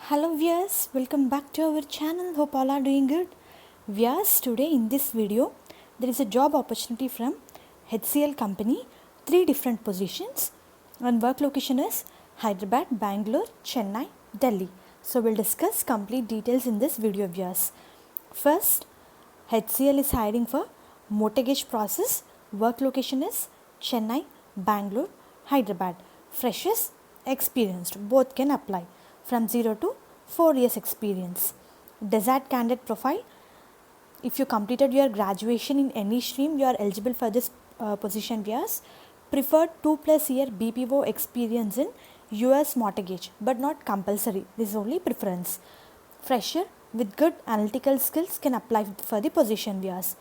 Hello viewers, welcome back to our channel. Hope all are doing good. Viewers, today in this video there is a job opportunity from HCL company, three different positions, and work location is Hyderabad, Bangalore, Chennai, Delhi. So we'll discuss complete details in this video, viewers. First, HCL is hiring for mortgage process. Work location is Chennai, Bangalore, Hyderabad. Freshers, experienced, both can apply from 0 to 4 years experience. Desired candidate profile: if you completed your graduation in any stream, you are eligible for this position. Viewers, preferred 2+ year BPO experience in US mortgage, but not compulsory. This is only preference. Fresher with good analytical skills can apply for the position. Viewers,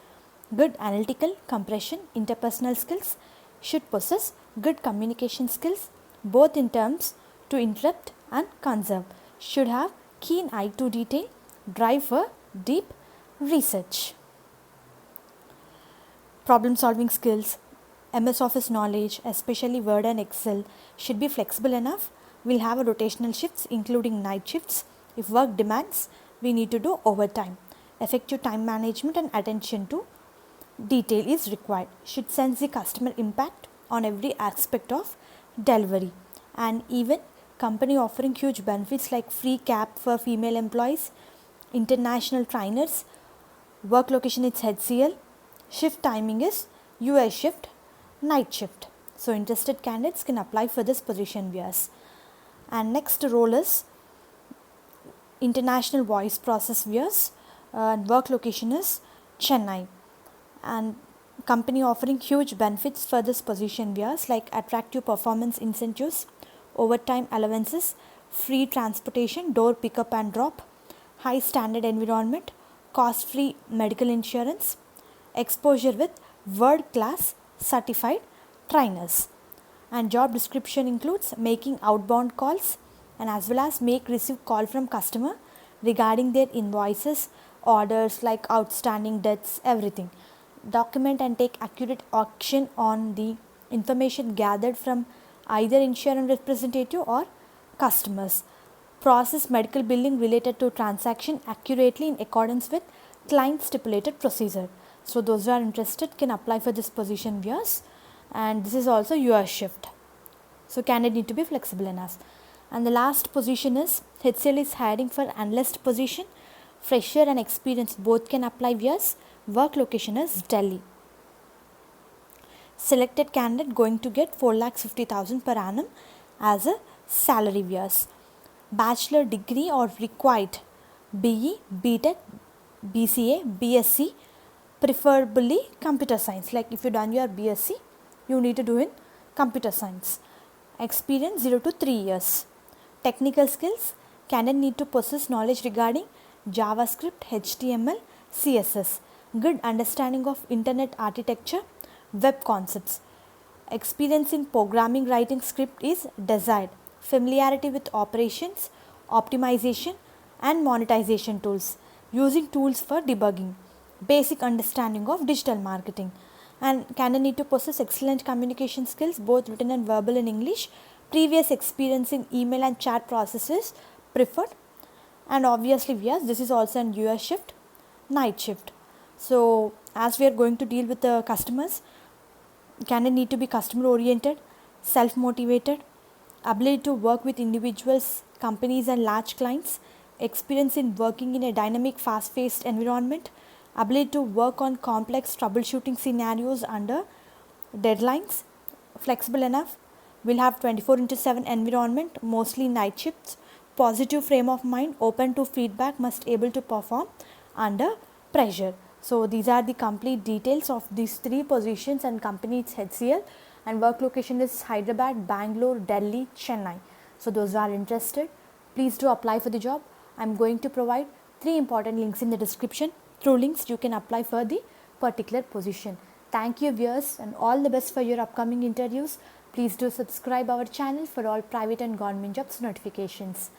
good analytical, compression, interpersonal skills, should possess good communication skills both in terms to interrupt and conserve, should have keen eye to detail, drive for deep research. Problem solving skills, MS Office knowledge, especially Word and Excel, should be flexible enough. We'll have a rotational shifts including night shifts. If work demands, we need to do overtime. Effective time management and attention to detail is required. Should sense the customer impact on every aspect of delivery. And even company offering huge benefits like free cab for female employees, international trainers. Work location is HCL. Shift timing is US shift, night shift. So interested candidates can apply for this position, viewers. And next role is international voice process, viewers. And work location is Chennai. And company offering huge benefits for this position, viewers, like attractive performance incentives, overtime allowances, free transportation, door pickup and drop, high standard environment, cost free medical insurance, exposure with world class certified trainers. And job description includes making outbound calls and as well as make receive call from customer regarding their invoices, orders like outstanding debts, everything. Document and take accurate action on the information gathered from either insurance representative or customers. Process medical billing related to transaction accurately in accordance with client stipulated procedure. So those who are interested can apply for this position, viewers. And this is also US shift. So candidate need to be flexible enough. And the last position is HCL is hiring for analyst position. Fresher and experienced both can apply, viewers. Work location is Delhi. Selected candidate going to get 4,50,000 per annum as a salary, viewers. Bachelor degree or required BE, BTech, BCA, BSc, preferably computer science. Like if you done your BSc, you need to do in computer science. Experience 0 to 3 years. Technical skills, candidate need to possess knowledge regarding JavaScript, HTML, CSS, good understanding of internet architecture, web concepts. Experience in programming writing script is desired. Familiarity with operations, optimization and monetization tools, using tools for debugging. Basic understanding of digital marketing. And candidate need to possess excellent communication skills, both written and verbal in English. Previous experience in email and chat processes preferred. And obviously, yes, this is also an US shift, night shift. So as we are going to deal with the customers, candidate need to be customer oriented, self motivated, ability to work with individuals, companies and large clients, experience in working in a dynamic fast paced environment, ability to work on complex troubleshooting scenarios under deadlines, flexible enough, will have 24/7 environment, mostly night shifts, positive frame of mind, open to feedback, must able to perform under pressure. So these are the complete details of these three positions, and company is HCL and work location is Hyderabad, Bangalore, Delhi, Chennai. So those who are interested, please do apply for the job. I am going to provide 3 important links in the description. Through links you can apply for the particular position. Thank you, viewers, and all the best for your upcoming interviews. Please do subscribe our channel for all private and government jobs notifications.